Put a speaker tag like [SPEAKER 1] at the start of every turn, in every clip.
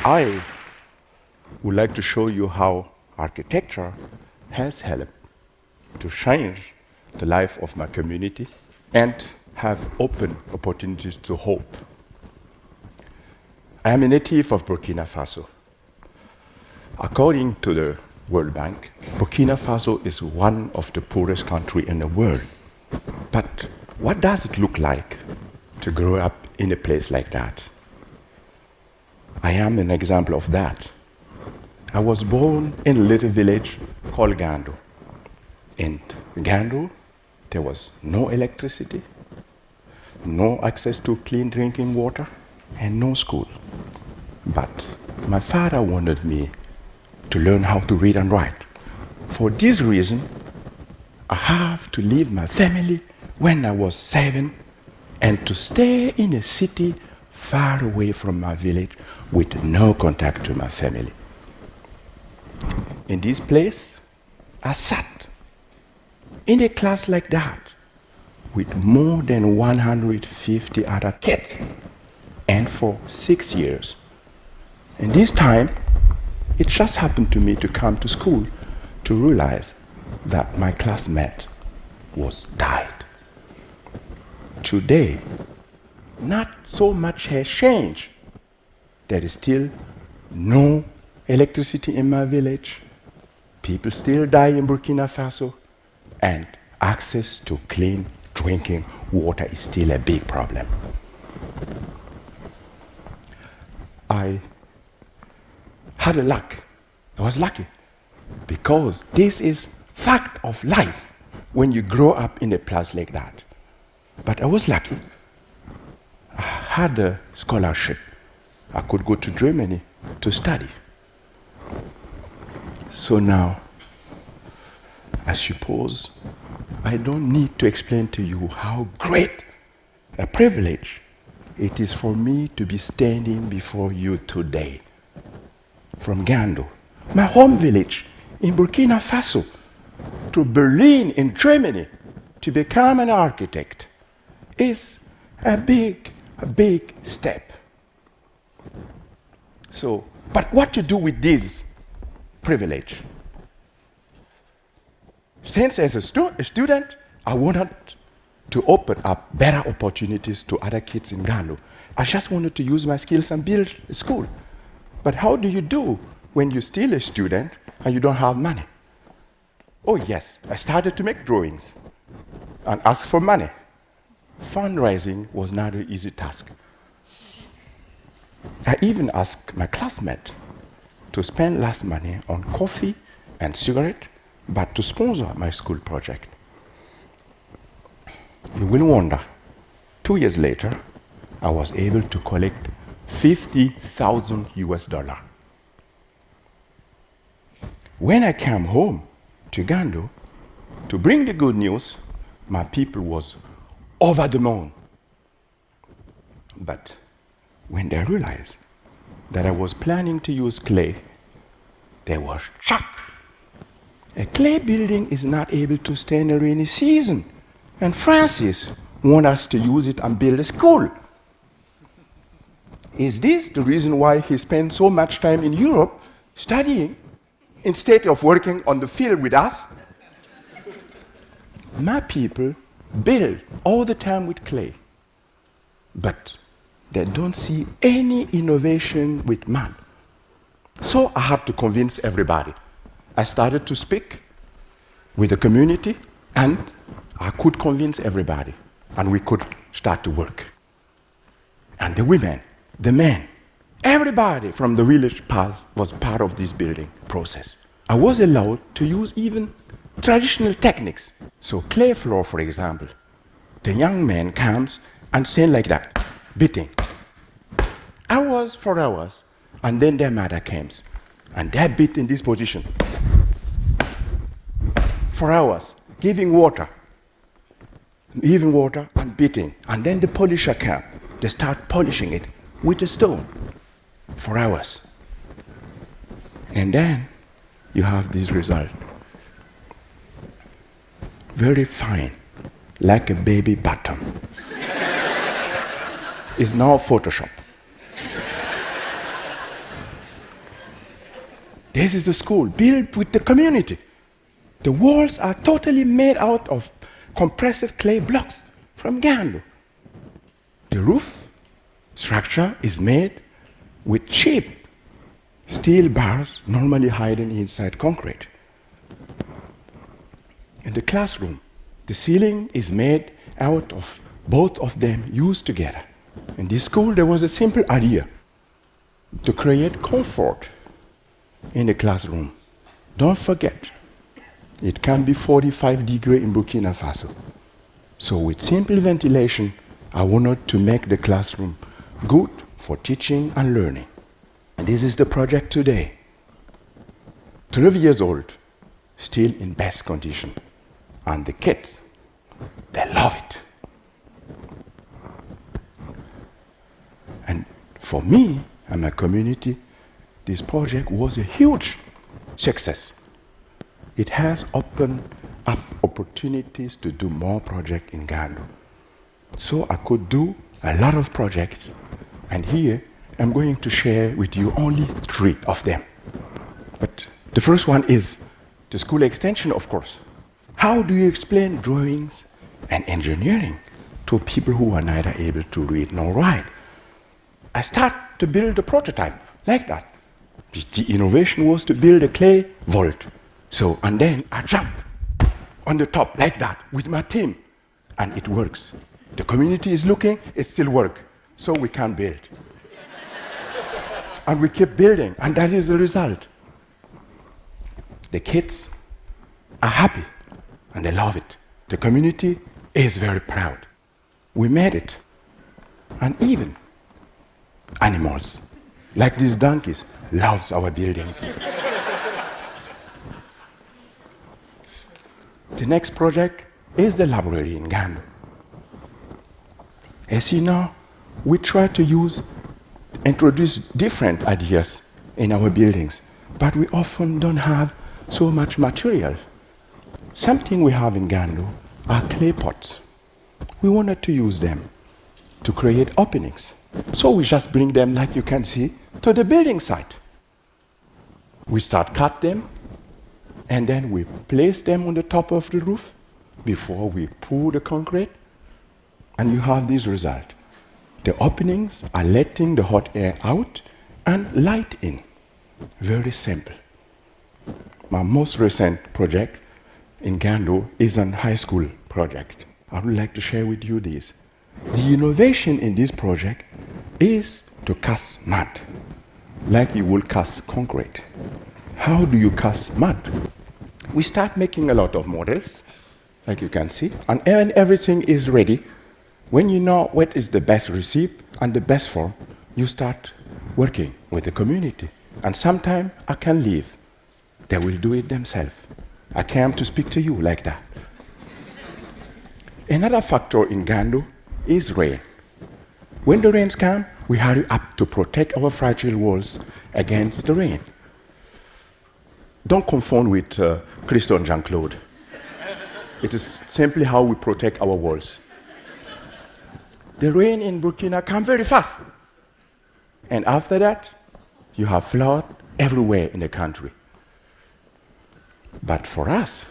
[SPEAKER 1] I would like to show you how architecture has helped to change the life of my community and have opened opportunities to hope. I am a native of Burkina Faso. According to the World Bank, Burkina Faso is one of the poorest countries in the world. But what does it look like to grow up in a place like that? I am an example of that. I was born in a little village called Gando. In Gando, there was no electricity, no access to clean drinking water, and no school. But my father wanted me to learn how to read and write. For this reason, I have to leave my family when I was 7 and to stay in a city far away from my village with no contact to my family. In this place, I sat in a class like that with more than 150 other kids, and for 6 years. And this time, it just happened to me to come to school to realize that my classmate was died. Today, not so much has changed. There is still no electricity in my village. People still die in Burkina Faso, and access to clean drinking water is still a big problem. I had a luck. I was lucky because this is fact of life when you grow up in a place like that. But I was lucky. I had a scholarship. I could go to Germany to study. So now, I suppose I don't need to explain to you how great a privilege it is for me to be standing before you today. From Gando, my home village in Burkina Faso, to Berlin in Germany to become an architect is a big step. So, but what to do with this privilege? Since as a student, I wanted to open up better opportunities to other kids in Gando. I just wanted to use my skills and build a school. But how do you do when you're still a student and you don't have money? Oh yes, I started to make drawings and ask for money. Fundraising was not an easy task. I even asked my classmates to spend less money on coffee and cigarette, but to sponsor my school project. You will wonder, 2 years later, I was able to collect $50,000. When I came home to Gando to bring the good news, my people was over the moon. But when they realized that I was planning to use clay, they were shocked. A clay building is not able to stand a rainy season, and Francis wants us to use it and build a school. Is this the reason why he spent so much time in Europe studying instead of working on the field with us? My people build all the time with clay, but they don't see any innovation with mud. So I had to convince everybody. I started to speak with the community, and I could convince everybody, and we could start to work. And the women, the men, everybody from the village was part of this building process. I was allowed to use even traditional techniques. So clay floor, for example, the young man comes and stand like that, beating. Hours for hours, and then their mother comes, and they beat in this position for hours, giving water and beating. And then the polisher comes. They start polishing it with a stone for hours. And then you have this result. Very fine, like a baby bottom. It's now Photoshop. This is the school, built with the community. The walls are totally made out of compressed clay blocks from Gandu. The roof structure is made with cheap steel bars normally hidden inside concrete. In the classroom, the ceiling is made out of both of them used together. In this school, there was a simple idea to create comfort in the classroom. Don't forget, it can be 45 degrees in Burkina Faso. So with simple ventilation, I wanted to make the classroom good for teaching and learning. And this is the project today. 12 years old, still in best condition. And the kids, they love it. And for me and my community, this project was a huge success. It has opened up opportunities to do more projects in Gandu. So I could do a lot of projects. And here, I'm going to share with you only 3 of them. But the first one is the school extension, of course. How do you explain drawings and engineering to people who are neither able to read nor write? I start to build a prototype like that. The innovation was to build a clay vault. So, and then I jump on the top like that with my team. And it works. The community is looking, it still works. So we can build. And we keep building, and that is the result. The kids are happy, and they love it. The community is very proud. We made it. And even animals, like these donkeys, loves our buildings. The next project is the library in Gandu. As you know, we try to introduce different ideas in our buildings, but we often don't have so much material. Something we have in Gandu are clay pots. We wanted to use them to create openings. So we just bring them, like you can see, to the building site. We cut them, and then we place them on the top of the roof before we pour the concrete, and you have this result. The openings are letting the hot air out and light in. Very simple. My most recent project in Gandu is a high school project. I would like to share with you this. The innovation in this project is to cast mud, like you will cast concrete. How do you cast mud? We start making a lot of models, like you can see, and when everything is ready, when you know what is the best recipe and the best form, you start working with the community. And sometimes I can leave. They will do it themselves. I came to speak to you like that. Another factor in Gandu is rain. When the rains come, we hurry up to protect our fragile walls against the rain. Don't confund with Christo and Jean-Claude. It is simply how we protect our walls. The rain in Burkina comes very fast. And after that, you have flood everywhere in the country. But for us,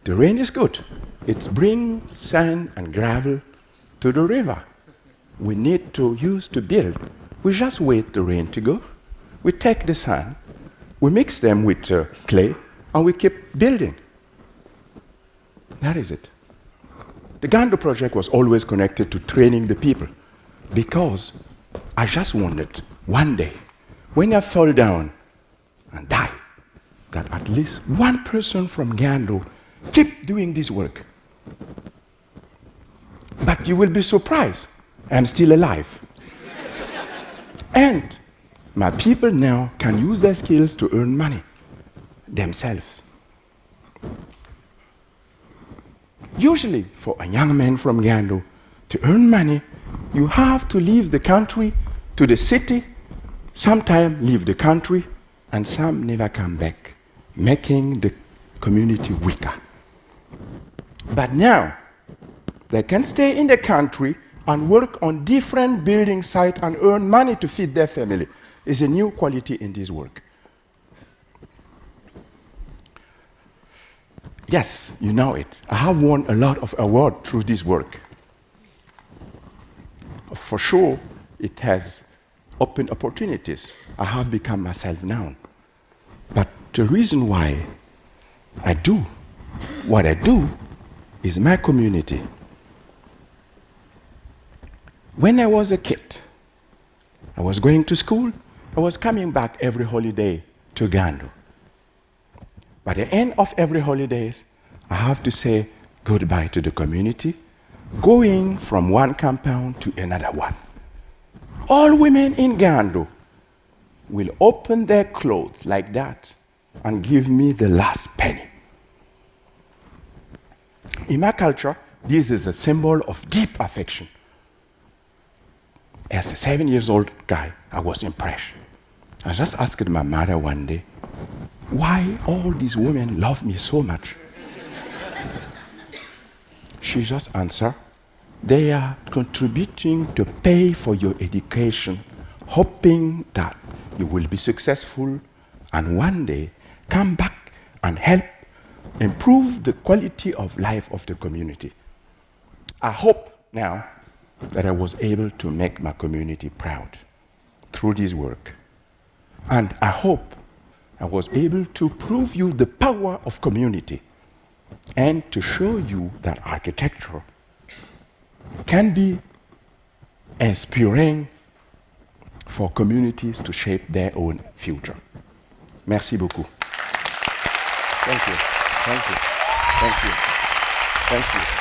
[SPEAKER 1] the rain is good. It brings sand and gravel to the river. We need to use to build. We just wait the rain to go. We take the sand, we mix them with clay, and we keep building. That is it. The Gandu project was always connected to training the people, because I just wanted one day, when I fall down and die, that at least one person from Gandu keep doing this work. But you will be surprised, I'm still alive. And my people now can use their skills to earn money themselves. Usually, for a young man from Gandu to earn money, you have to leave the country to the city, sometimes leave the country, and some never come back, making the community weaker. But now, they can stay in the country and work on different building sites and earn money to feed their family. It's a new quality in this work. Yes, you know it. I have won a lot of awards through this work. For sure, it has opened opportunities. I have become myself now. But the reason why I do what I do is my community. When I was a kid, I was going to school, I was coming back every holiday to Gandu. By the end of every holidays, I have to say goodbye to the community, going from one compound to another one. All women in Gandu will open their clothes like that and give me the last penny. In my culture, this is a symbol of deep affection. As a 7-year-old guy, I was impressed. I just asked my mother one day, why all these women love me so much? She just answered, they are contributing to pay for your education, hoping that you will be successful and one day come back and help improve the quality of life of the community. I hope now that I was able to make my community proud through this work. And I hope I was able to prove you the power of community and to show you that architecture can be inspiring for communities to shape their own future. Merci beaucoup. Thank you. Thank you. Thank you. Thank you.